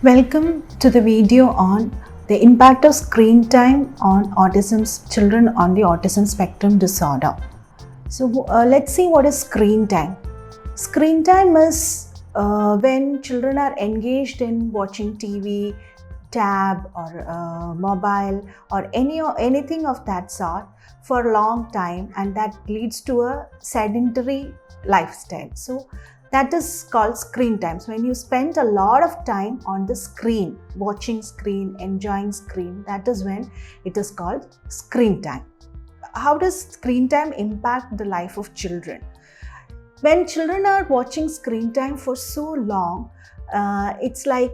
Welcome to the video on the impact of screen time on children on the autism spectrum disorder. So let's see what is screen time. Screen time is when children are engaged in watching TV, tab or mobile or anything of that sort for a long time, and that leads to a sedentary lifestyle. So that is called screen time. So when you spend a lot of time on the screen, watching screen, enjoying screen, that is when it is called screen time. How does screen time impact the life of children? When children are watching screen time for so long, it's like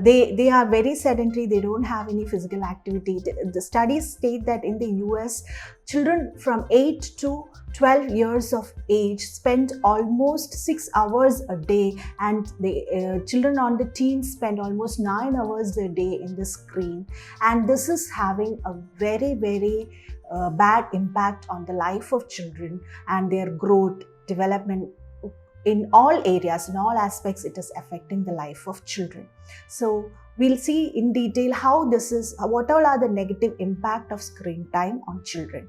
they are very sedentary. They don't have any physical activity. The studies state that in the US, children from 8 to 12 years of age spend almost 6 hours a day, and the children on the teens spend almost 9 hours a day in the screen. And this is having a very bad impact on the life of children and their growth, development. In all areas, in all aspects, it is affecting the life of children. So we'll see in detail what all are the negative impact of screen time on children.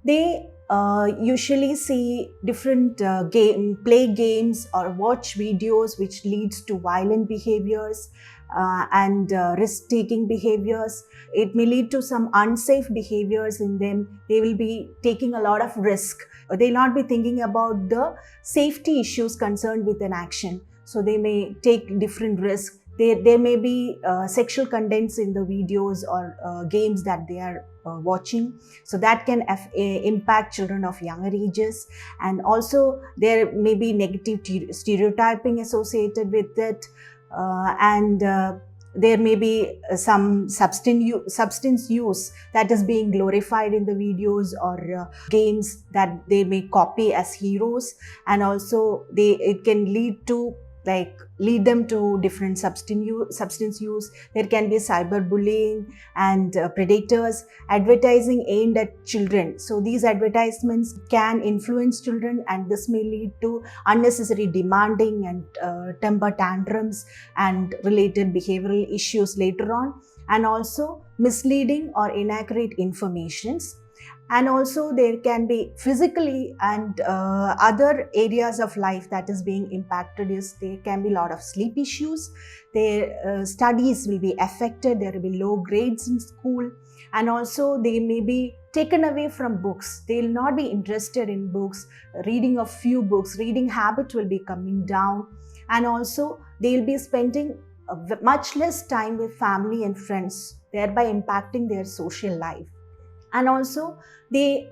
They usually see different play games or watch videos which leads to violent behaviors and risk-taking behaviors. It may lead to some unsafe behaviors in them. They will be taking a lot of risk. They'll not be thinking about the safety issues concerned with an action. So they may take different risks. There may be sexual contents in the videos or games that they are watching. So that can impact children of younger ages. And also there may be negative stereotyping associated with it. There may be some substance use that is being glorified in the videos or games that they may copy as heroes. And also it can lead them to different substance use. There can be cyberbullying and predators, advertising aimed at children. So these advertisements can influence children, and this may lead to unnecessary demanding and temper tantrums and related behavioral issues later on, and also misleading or inaccurate informations. And also there can be physically and other areas of life that is being impacted. There can be a lot of sleep issues. Their studies will be affected. There will be low grades in school, and also they may be taken away from books. They will not be interested in books. Reading of few books, reading habit will be coming down, and also they will be spending much less time with family and friends, thereby impacting their social life. And also they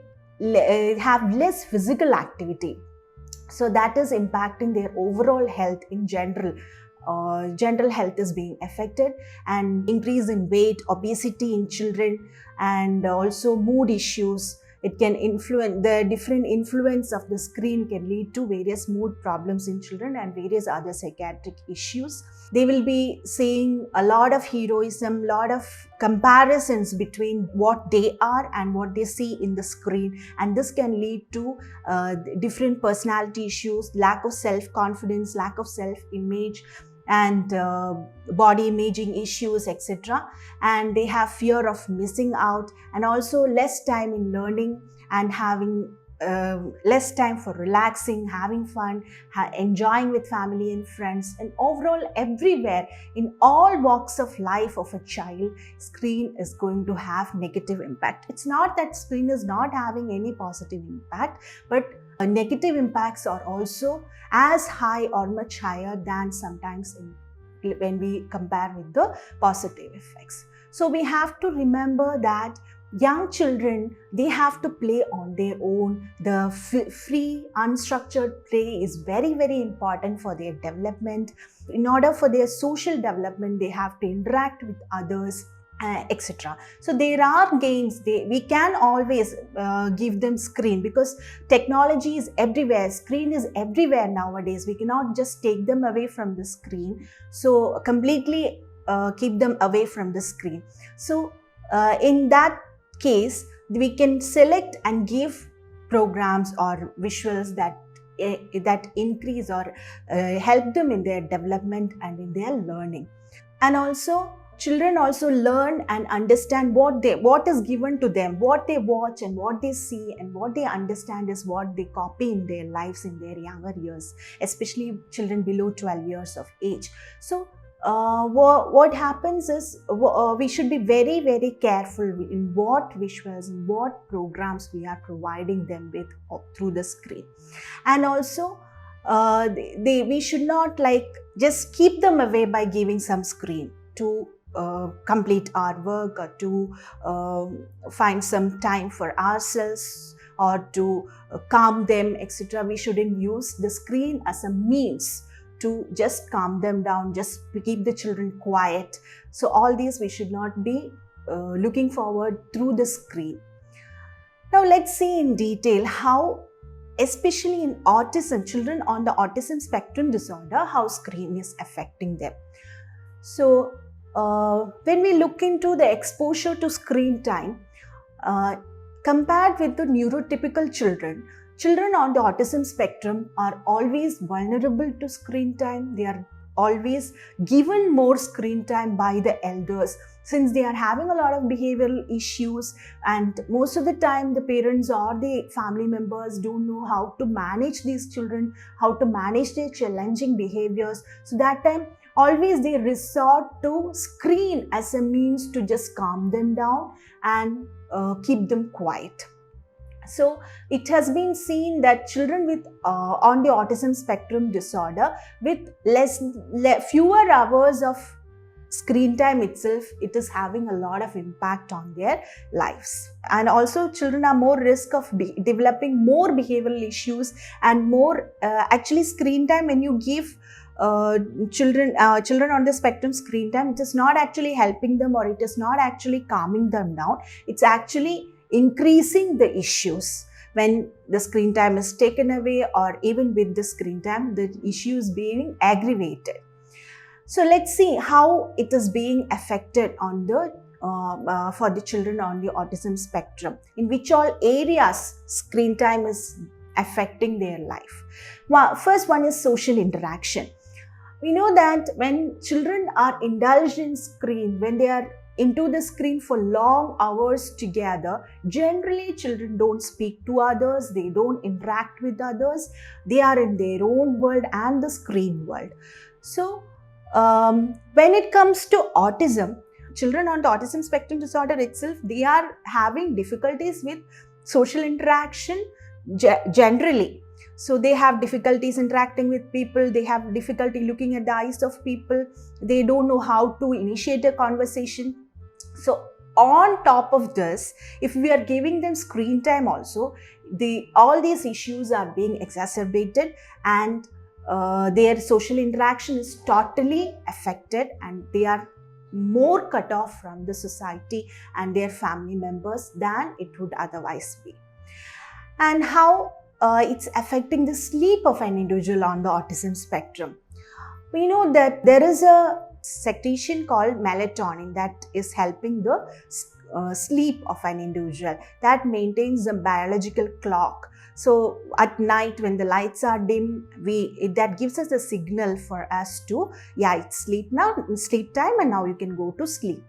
have less physical activity. So that is impacting their overall health in general. General health is being affected, and increase in weight, obesity in children, and also mood issues. It can influence, the different influence of the screen can lead to various mood problems in children and various other psychiatric issues. They will be seeing a lot of heroism, lot of comparisons between what they are and what they see in the screen. And this can lead to different personality issues, lack of self-confidence, lack of self-image, and body imaging issues, etc. And they have fear of missing out, and also less time in learning and having less time for relaxing, having fun, enjoying with family and friends. And overall, everywhere, in all walks of life of a child, screen is going to have negative impact. It's not that screen is not having any positive impact, but negative impacts are also as high or much higher than sometimes when we compare with the positive effects. So we have to remember that young children, they have to play on their own. The free, unstructured play is very important for their development. In order for their social development, they have to interact with others, etc. So there are games. We can always give them screen, because technology is everywhere. Screen is everywhere nowadays. We cannot just take them away from the screen. So completely keep them away from the screen. So in that case, we can select and give programs or visuals that that increase or help them in their development and in their learning. And also children also learn and understand what is given to them, what they watch and what they see and what they understand is what they copy in their lives in their younger years, especially children below 12 years of age. So what happens is we should be very, very careful in what visuals and what programs we are providing them with through the screen. And also we should not like just keep them away by giving some screen to complete our work or to find some time for ourselves or to calm them, etc. We shouldn't use the screen as a means to just calm them down, just to keep the children quiet. So all these we should not be looking forward through the screen. Now let's see in detail how, especially in autism, children on the autism spectrum disorder, how screen is affecting them. So when we look into the exposure to screen time, compared with the neurotypical children, children on the autism spectrum are always vulnerable to screen time. They are always given more screen time by the elders since they are having a lot of behavioral issues, and most of the time the parents or the family members don't know how to manage these children, how to manage their challenging behaviors. So that time always they resort to screen as a means to just calm them down and keep them quiet. So it has been seen that children with on the autism spectrum disorder with fewer hours of screen time itself, it is having a lot of impact on their lives. And also children are more risk of developing more behavioral issues and more actually screen time. When you give children on the spectrum screen time, it is not actually helping them or it is not actually calming them down. It's actually increasing the issues. When the screen time is taken away or even with the screen time, the issue is being aggravated. So let's see how it is being affected on the for the children on the autism spectrum, in which all areas screen time is affecting their life. Well, first one is social interaction. We know that when children are indulged in screen, when they are into the screen for long hours together, generally children don't speak to others, they don't interact with others, they are in their own world and the screen world. So when it comes to autism, children on the autism spectrum disorder itself, they are having difficulties with social interaction generally. So they have difficulties interacting with people, they have difficulty looking at the eyes of people, they don't know how to initiate a conversation. So on top of this, if we are giving them screen time also, all these issues are being exacerbated and their social interaction is totally affected and they are more cut off from the society and their family members than it would otherwise be. And how it's affecting the sleep of an individual on the autism spectrum. We know that there is a secretion called melatonin that is helping the sleep of an individual, that maintains the biological clock. So at night when the lights are dim, that gives us a signal for us to, it's sleep time and now you can go to sleep.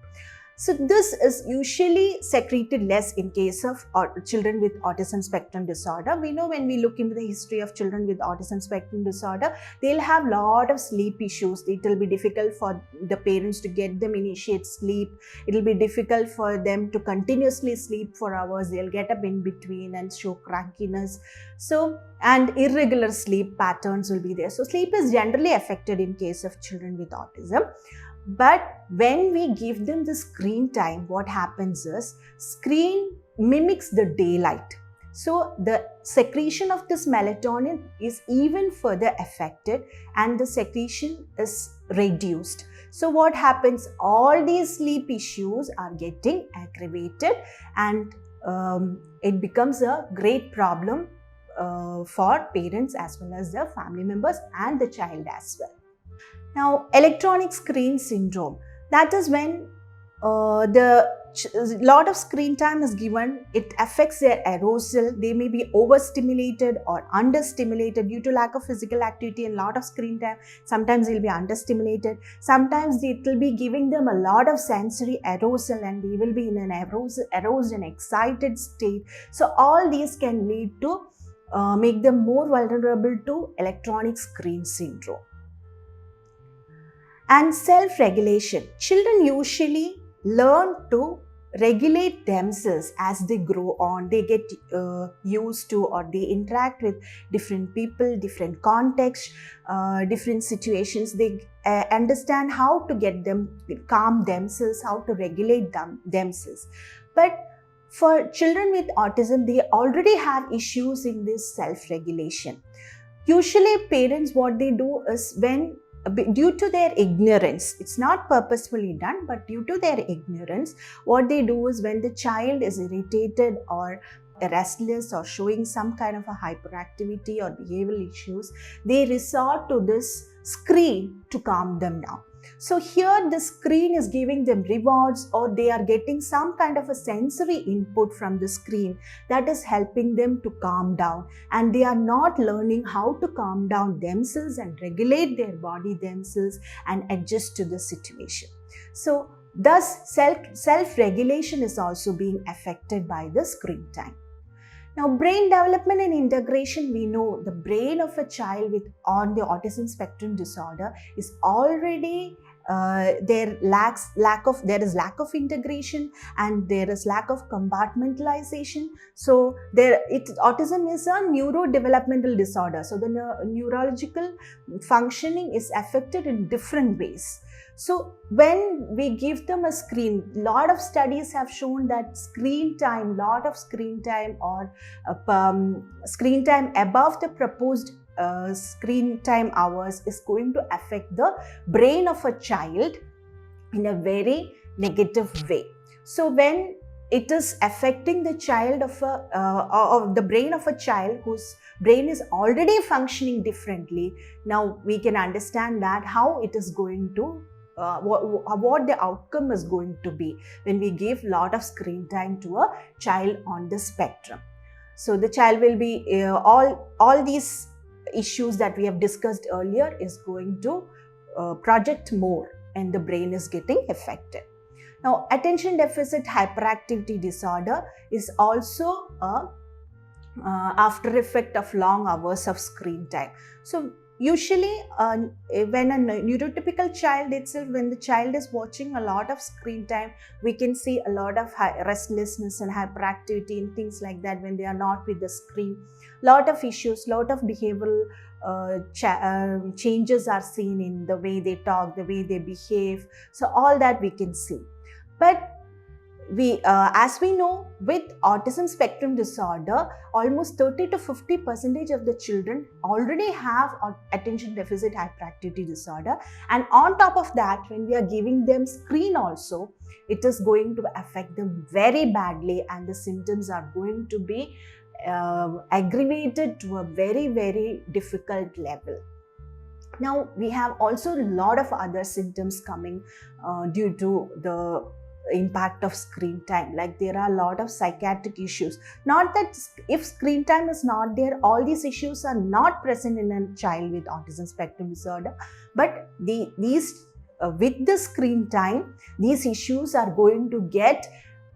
So this is usually secreted less in case of children with autism spectrum disorder. We know when we look into the history of children with autism spectrum disorder, they'll have a lot of sleep issues. It will be difficult for the parents to get them initiate sleep. It will be difficult for them to continuously sleep for hours. They'll get up in between and show crankiness. So, and irregular sleep patterns will be there. So sleep is generally affected in case of children with autism. But when we give them the screen time, what happens is screen mimics the daylight. So the secretion of this melatonin is even further affected and the secretion is reduced. So what happens? All these sleep issues are getting aggravated and it becomes a great problem for parents as well as their family members and the child as well. Now, electronic screen syndrome, that is when the a lot of screen time is given, it affects their arousal. They may be overstimulated or understimulated due to lack of physical activity and lot of screen time. Sometimes they'll be understimulated. Sometimes it will be giving them a lot of sensory arousal and they will be in an aroused and excited state. So all these can lead to make them more vulnerable to electronic screen syndrome. And self-regulation. Children usually learn to regulate themselves as they grow on. They get used to, or they interact with different people, different contexts, different situations. They understand how to calm themselves, how to regulate themselves. But for children with autism, they already have issues in this self-regulation. Usually parents, what they do is, when due to their ignorance, it's not purposefully done, but due to their ignorance, what they do is, when the child is irritated or restless or showing some kind of a hyperactivity or behavioral issues, they resort to this screen to calm them down. So here the screen is giving them rewards, or they are getting some kind of a sensory input from the screen that is helping them to calm down, and they are not learning how to calm down themselves and regulate their body themselves and adjust to the situation. So thus self-regulation is also being affected by the screen time. Now, brain development and integration, we know the brain of a child on the autism spectrum disorder is already there is lack of integration, and there is lack of compartmentalization. So autism is a neurodevelopmental disorder. So the neurological functioning is affected in different ways. So when we give them a screen, lot of studies have shown that screen time or screen time above the proposed screen time hours is going to affect the brain of a child in a very negative way. So when it is affecting the child of the brain of a child whose brain is already functioning differently, now we can understand that how it is going to what the outcome is going to be when we give lot of screen time to a child on the spectrum. So the child will be all these issues that we have discussed earlier is going to project more, and the brain is getting affected. Now, attention deficit hyperactivity disorder is also a after effect of long hours of screen time. So usually when a neurotypical child itself, when the child is watching a lot of screen time, we can see a lot of restlessness and hyperactivity and things like that when they are not with the screen. Lot of issues, lot of behavioral changes are seen in the way they talk, the way they behave. So all that we can see. But as we know, with autism spectrum disorder, almost 30 to 50% of the children already have attention deficit hyperactivity disorder. And on top of that, when we are giving them screen also, it is going to affect them very badly, and the symptoms are going to be aggravated to a very, very difficult level. Now, we have also a lot of other symptoms coming due to the impact of screen time. Like there are a lot of psychiatric issues. Not that if screen time is not there, all these issues are not present in a child with autism spectrum disorder, but with the screen time, these issues are going to get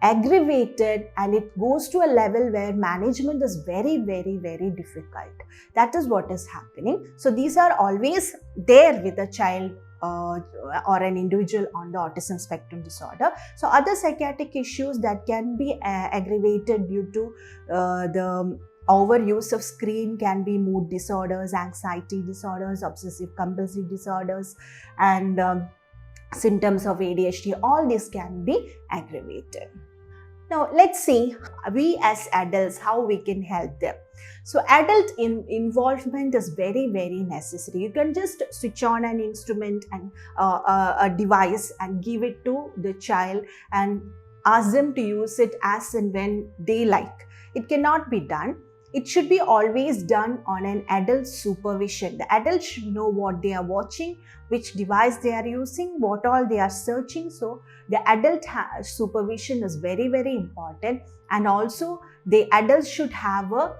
aggravated, and it goes to a level where management is very, very, very difficult. That is what is happening. So these are always there with a child or an individual on the autism spectrum disorder. So other psychiatric issues that can be aggravated due to the overuse of screen can be mood disorders, anxiety disorders, obsessive compulsive disorders, and symptoms of ADHD. All this can be aggravated. Now let's see, we as adults, how we can help them. So adult involvement is very, very necessary. You can just switch on an instrument and a device and give it to the child and ask them to use it as and when they like. It cannot be done. it should be always done on an adult supervision. The adult should know what they are watching, which device they are using, what all they are searching. So the adult supervision is very, very important. And also the adults should have a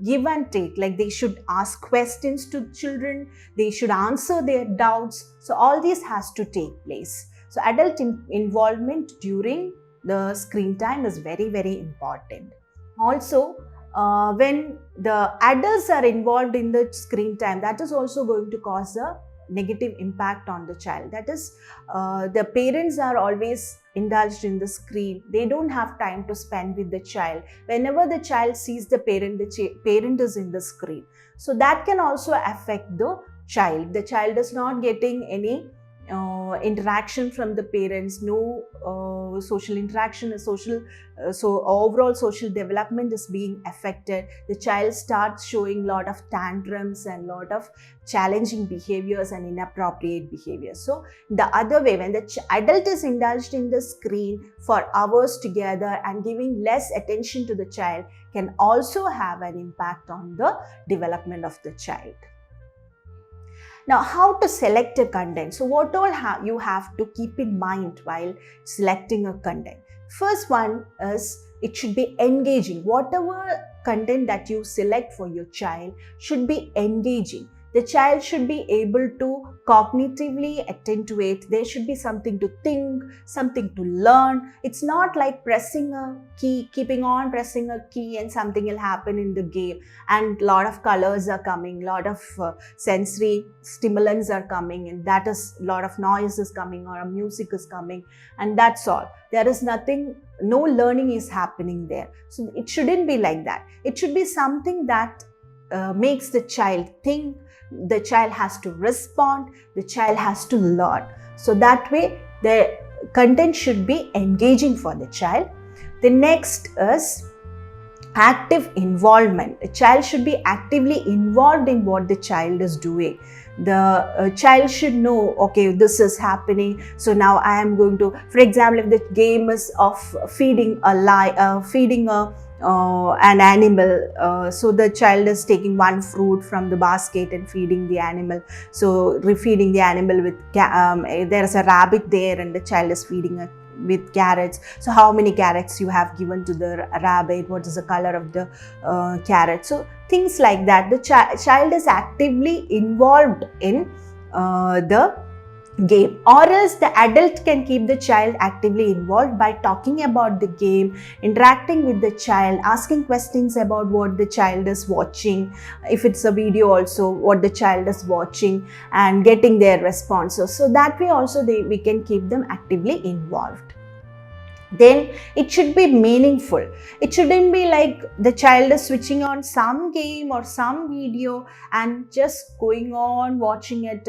give and take, like they should ask questions to children, they should answer their doubts. So all this has to take place. So adult involvement during the screen time is very, very important. Also, when the adults are involved in the screen time, that is also going to cause a negative impact on the child. That is, the parents are always indulged in the screen. They don't have time to spend with the child. Whenever the child sees the parent is in the screen. So that can also affect the child. The child is not getting any interaction from the parents, no social interaction, so overall social development is being affected. The child starts showing lot of tantrums and lot of challenging behaviors and inappropriate behaviors. So the other way, when the adult is indulged in the screen for hours together and giving less attention to the child, can also have an impact on the development of the child. Now, how to select a content? So what all you have to keep in mind while selecting a content? First one is, it should be engaging. Whatever content that you select for your child should be engaging. The child should be able to cognitively attend to it. There should be something to think, something to learn. It's not like pressing a key, keeping on pressing a key and something will happen in the game. And a lot of colors are coming, lot of sensory stimulants are coming, and that is a lot of noise is coming or music is coming, and that's all. There is nothing, no learning is happening there. So it shouldn't be like that. It should be something that makes the child think, the child has to respond, the child has to learn. So that way the content should be engaging for the child. The next is active involvement. The child should be actively involved in what the child is doing. The child should know, okay, this is happening, so now I am going to, for example, if the game is of feeding an animal, so the child is taking one fruit from the basket and feeding the animal. So refeeding the animal with there is a rabbit there and the child is feeding it with carrots. So how many carrots you have given to the rabbit, what is the color of the carrot. So things like that. The child is actively involved in the game, or else the adult can keep the child actively involved by talking about the game, interacting with the child, asking questions about what the child is watching, if it's a video also what the child is watching, and getting their responses. So that way also we can keep them actively involved. Then it should be meaningful. It shouldn't be like the child is switching on some game or some video and just going on watching it.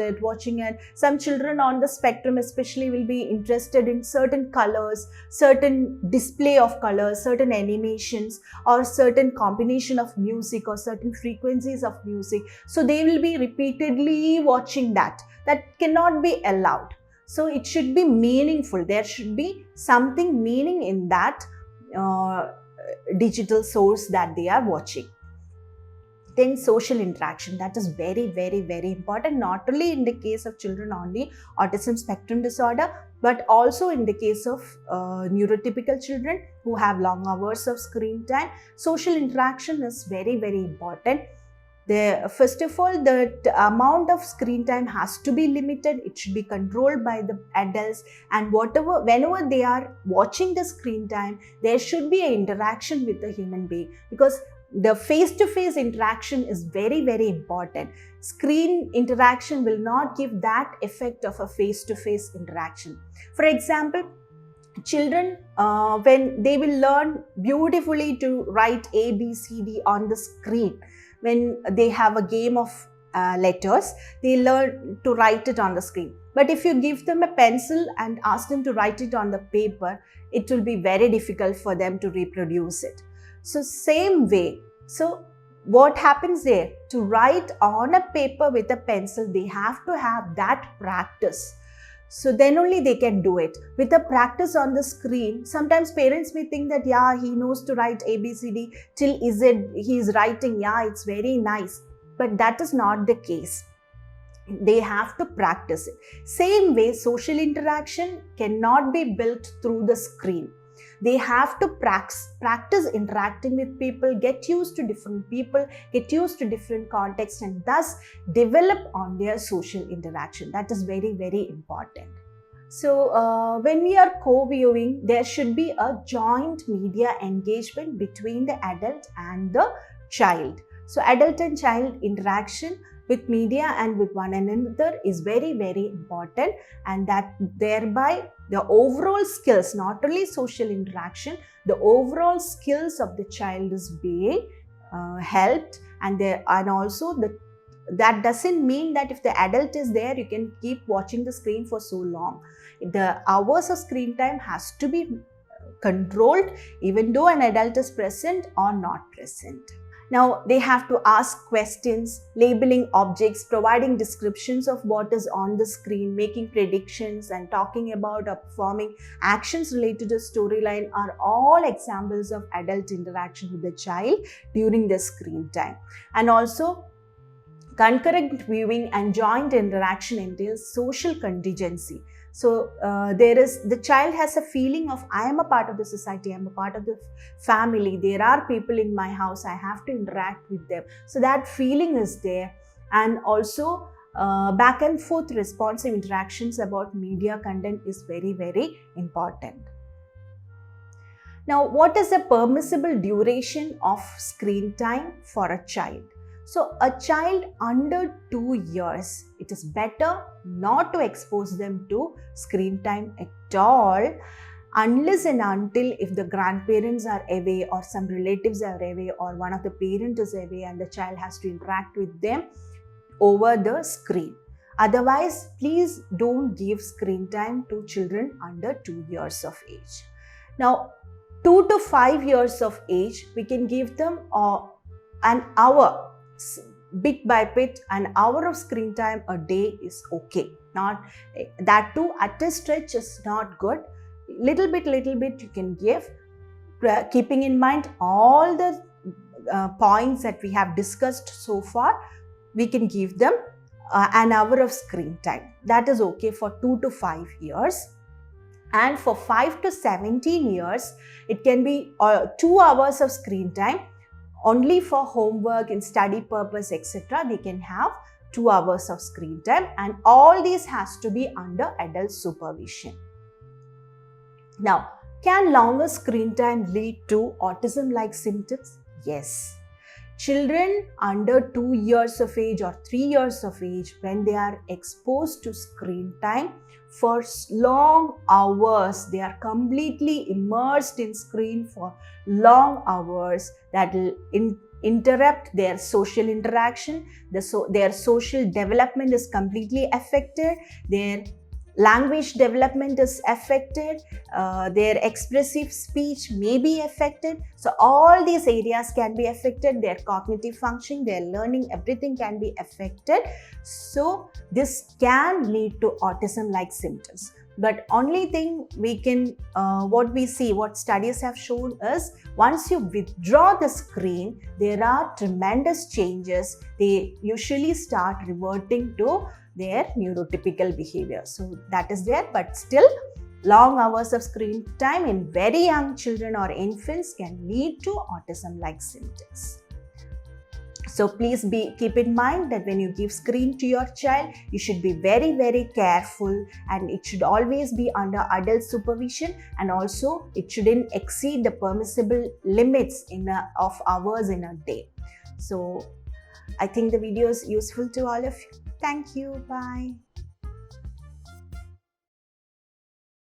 Some children on the spectrum especially will be interested in certain colors, certain display of colors, certain animations, or certain combination of music or certain frequencies of music. So they will be repeatedly watching that. That cannot be allowed. So it should be meaningful. There should be something meaning in that digital source that they are watching. Then social interaction, that is very, very, very important, not only in the case of children on the autism spectrum disorder, but also in the case of neurotypical children who have long hours of screen time. Social interaction is very, very important. First of all, the amount of screen time has to be limited. It should be controlled by the adults, and whenever they are watching the screen time, there should be an interaction with the human being, because the face-to-face interaction is very, very important. Screen interaction will not give that effect of a face-to-face interaction. For example, children, when they will learn beautifully to write A, B, C, D on the screen, when they have a game of letters, they learn to write it on the screen. But if you give them a pencil and ask them to write it on the paper, it will be very difficult for them to reproduce it. So same way, so what happens there? To write on a paper with a pencil, they have to have that practice. So then only they can do it. With the practice on the screen, sometimes parents may think that, yeah, he knows to write ABCD till Z, he is writing, yeah, it's very nice. But that is not the case. They have to practice it. Same way, social interaction cannot be built through the screen. They have to practice interacting with people, get used to different people, get used to different contexts, and thus develop on their social interaction. That is very, very important. So when we are co-viewing, there should be a joint media engagement between the adult and the child. So adult and child interaction with media and with one another is very, very important, and that thereby the overall skills, not only social interaction, the overall skills of the child is being helped, and also that doesn't mean that if the adult is there, you can keep watching the screen for so long. The hours of screen time has to be controlled, even though an adult is present or not present. Now, they have to ask questions, labeling objects, providing descriptions of what is on the screen, making predictions, and talking about or performing actions related to storyline are all examples of adult interaction with the child during the screen time. And also, concurrent viewing and joint interaction entails social contingency. So the child has a feeling of, I am a part of the society, I am a part of the family, there are people in my house, I have to interact with them. So that feeling is there. And also back and forth responsive interactions about media content is very, very important. Now, what is the permissible duration of screen time for a child? So a child under 2 years, it is better not to expose them to screen time at all, unless and until if the grandparents are away or some relatives are away or one of the parents is away and the child has to interact with them over the screen. Otherwise, please don't give screen time to children under 2 years of age. Now, 2 to 5 years of age, we can give them an hour. Bit by bit, an hour of screen time a day is okay. Not that too at a stretch is not good. Little bit you can give, keeping in mind all the points that we have discussed so far. We can give them an hour of screen time. That is okay for 2 to 5 years. And for 5 to 17 years, it can be 2 hours of screen time. Only for homework and study purpose, etc., they can have 2 hours of screen time, and all these has to be under adult supervision. Now, can longer screen time lead to autism-like symptoms? Yes. Children under 2 years of age or 3 years of age, when they are exposed to screen time for long hours, they are completely immersed in screen for long hours, that will interrupt their social interaction, their social development is completely affected, their language development is affected, their expressive speech may be affected. So all these areas can be affected, their cognitive function, their learning, everything can be affected. So this can lead to autism-like symptoms. But only thing we can, what studies have shown is, once you withdraw the screen, there are tremendous changes. They usually start reverting to their neurotypical behavior. So that is there, but still long hours of screen time in very young children or infants can lead to autism-like symptoms. So please keep in mind that when you give screen to your child, you should be very, very careful, and it should always be under adult supervision, and also it shouldn't exceed the permissible limits of hours in a day. So I think the video is useful to all of you. Thank you. Bye.